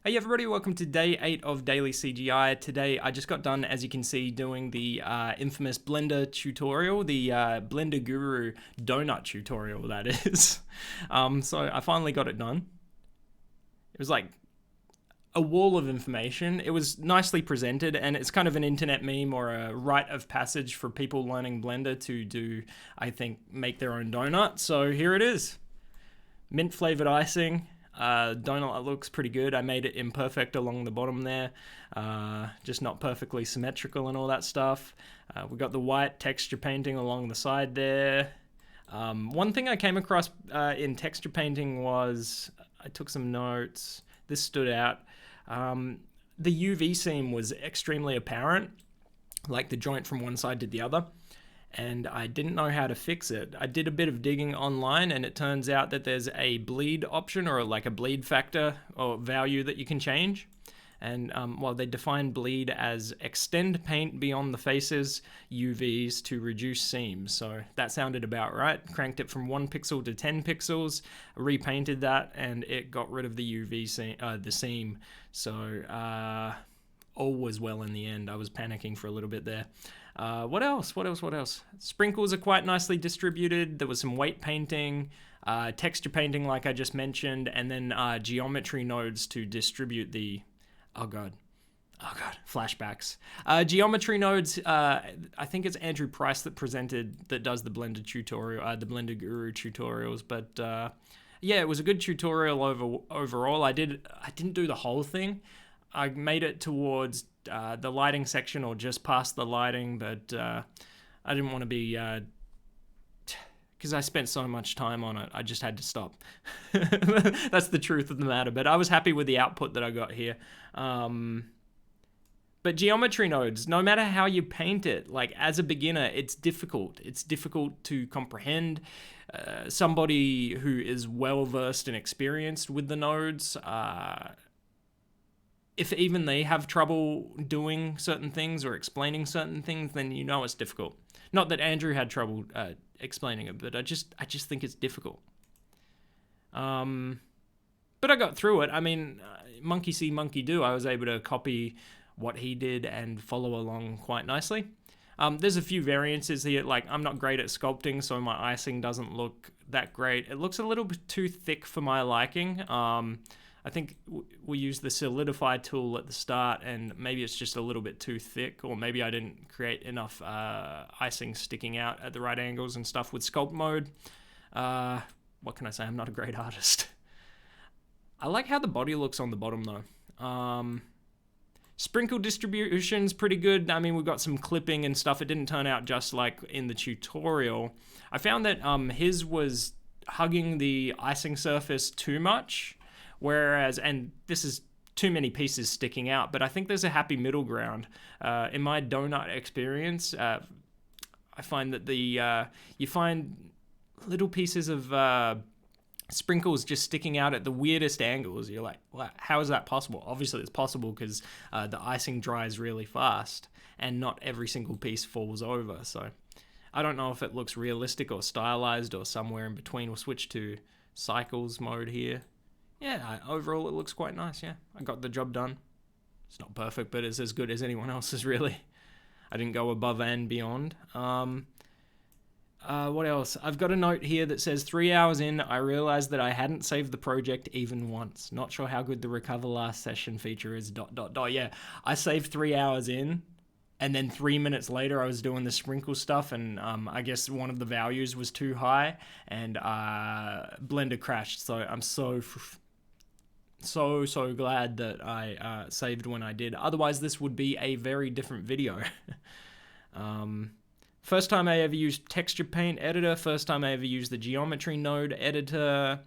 Hey everybody, welcome to day 8 of Daily CGI. Today I just got done, as you can see, doing the infamous Blender tutorial, the Blender Guru donut tutorial, that is. So I finally got it done. It was like a wall of information. It was nicely presented, and it's kind of an internet meme or a rite of passage for people learning Blender to do, I think, make their own donut. So here it is. Mint flavored icing. Donut looks pretty good. I made it imperfect along the bottom there, just not perfectly symmetrical and all that stuff. We got the white texture painting along the side there. One thing I came across in texture painting was, I took some notes, this stood out. The UV seam was extremely apparent, like the joint from one side to the other, and I didn't know how to fix it. I did a bit of digging online, and it turns out that there's a bleed option, or like a bleed factor or value that you can change. And well, they define bleed as extend paint beyond the faces UVs to reduce seams. So that sounded about right. Cranked it from 1 pixel to 10 pixels, repainted that, and it got rid of the UV seam, the seam. So all was well in the end. I was panicking for a little bit there. What else? Sprinkles are quite nicely distributed. There was some weight painting, texture painting like I just mentioned, and then geometry nodes to distribute the... Oh god, flashbacks. Geometry nodes, I think it's Andrew Price that does the Blender tutorial, the Blender Guru tutorials, but yeah, it was a good tutorial overall. I didn't do the whole thing. I made it towards the lighting section, or just past the lighting, but I didn't want to be... because I spent so much time on it, I just had to stop. That's the truth of the matter, but I was happy with the output that I got here. But geometry nodes, no matter how you paint it, like as a beginner, it's difficult. It's difficult to comprehend. Somebody who is well-versed and experienced with the nodes, if even they have trouble doing certain things or explaining certain things, then you know it's difficult. Not that Andrew had trouble explaining it, but I just think it's difficult. But I got through it. I mean, monkey see, monkey do. I was able to copy what he did and follow along quite nicely. There's a few variances here. Like, I'm not great at sculpting, so my icing doesn't look that great. It looks a little bit too thick for my liking. I think we used the solidify tool at the start, and maybe it's just a little bit too thick, or maybe I didn't create enough icing sticking out at the right angles and stuff with sculpt mode. What can I say? I'm not a great artist. I like how the body looks on the bottom though. Sprinkle distribution's pretty good. I mean, we've got some clipping and stuff. It didn't turn out just like in the tutorial. I found that his was hugging the icing surface too much. Whereas, and this is too many pieces sticking out, but I think there's a happy middle ground. In my donut experience, I find that you find little pieces of sprinkles just sticking out at the weirdest angles. You're like, wow, how is that possible? Obviously it's possible because the icing dries really fast and not every single piece falls over. So I don't know if it looks realistic or stylized or somewhere in between. We'll switch to cycles mode here. Yeah, overall it looks quite nice, yeah. I got the job done. It's not perfect, but it's as good as anyone else's, really. I didn't go above and beyond. What else? I've got a note here that says, 3 hours in, I realized that I hadn't saved the project even once. Not sure how good the recover last session feature is, ... Yeah, I saved 3 hours in, and then 3 minutes later I was doing the sprinkle stuff, and I guess one of the values was too high, and Blender crashed. So I'm so glad that I saved when I did. Otherwise, this would be a very different video. First time I ever used texture paint editor. First time I ever used the geometry node editor.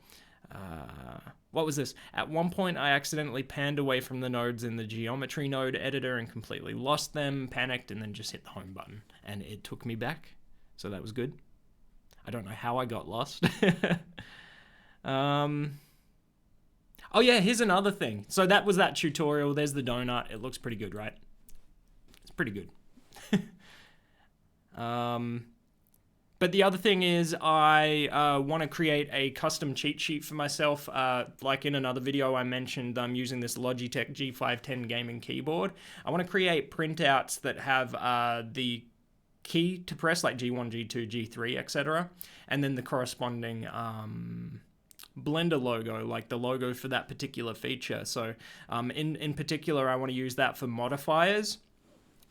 What was this? At one point, I accidentally panned away from the nodes in the geometry node editor and completely lost them, panicked, and then just hit the home button. And it took me back. So that was good. I don't know how I got lost. Oh yeah, here's another thing. So that was that tutorial. There's the donut. It looks pretty good, right? It's pretty good. But the other thing is I want to create a custom cheat sheet for myself. Like in another video I mentioned, I'm using this Logitech G510 gaming keyboard. I want to create printouts that have the key to press, like G1, G2, G3, etc. And then the corresponding Blender logo, like the logo for that particular feature. So in particular, I want to use that for modifiers.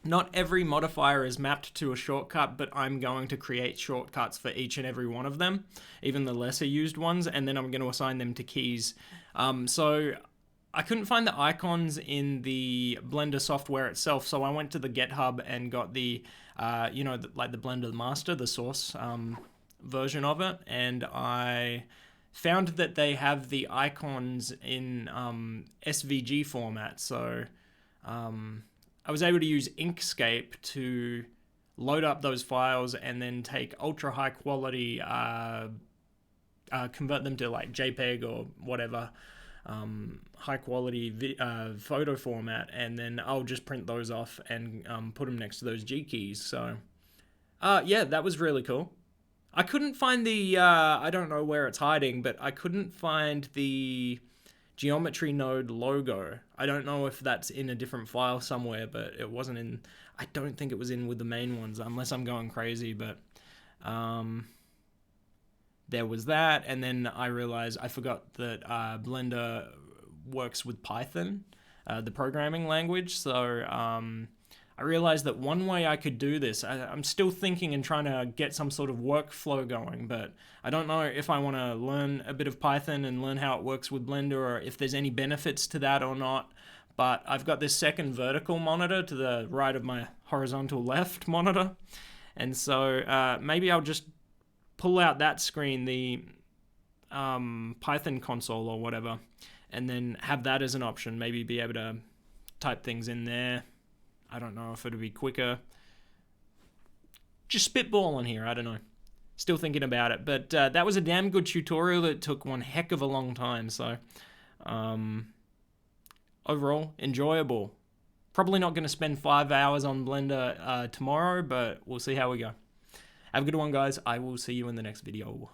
Not every modifier is mapped to a shortcut, but I'm going to create shortcuts for each and every one of them, even the lesser used ones, and then I'm going to assign them to keys. So I couldn't find the icons in the Blender software itself, so I went to the GitHub and got the, like the Blender Master, the source version of it, and I found that they have the icons in SVG format, so I was able to use Inkscape to load up those files and then take ultra high quality, convert them to like JPEG or whatever high quality photo format, and then I'll just print those off and put them next to those G keys. So yeah, that was really cool. I couldn't find the, I don't know where it's hiding, but I couldn't find the geometry node logo. I don't know if that's in a different file somewhere, but it wasn't in, I don't think it was in with the main ones, unless I'm going crazy, but there was that, and then I realized I forgot that Blender works with Python, the programming language, so I realized that one way I could do this, I'm still thinking and trying to get some sort of workflow going, but I don't know if I want to learn a bit of Python and learn how it works with Blender, or if there's any benefits to that or not. But I've got this second vertical monitor to the right of my horizontal left monitor, and so maybe I'll just pull out that screen, the Python console or whatever, and then have that as an option. Maybe be able to type things in there. I don't know if it'll be quicker. Just spitballing here, I don't know. Still thinking about it. But that was a damn good tutorial that took one heck of a long time. So overall, enjoyable. Probably not going to spend 5 hours on Blender tomorrow, but we'll see how we go. Have a good one, guys. I will see you in the next video.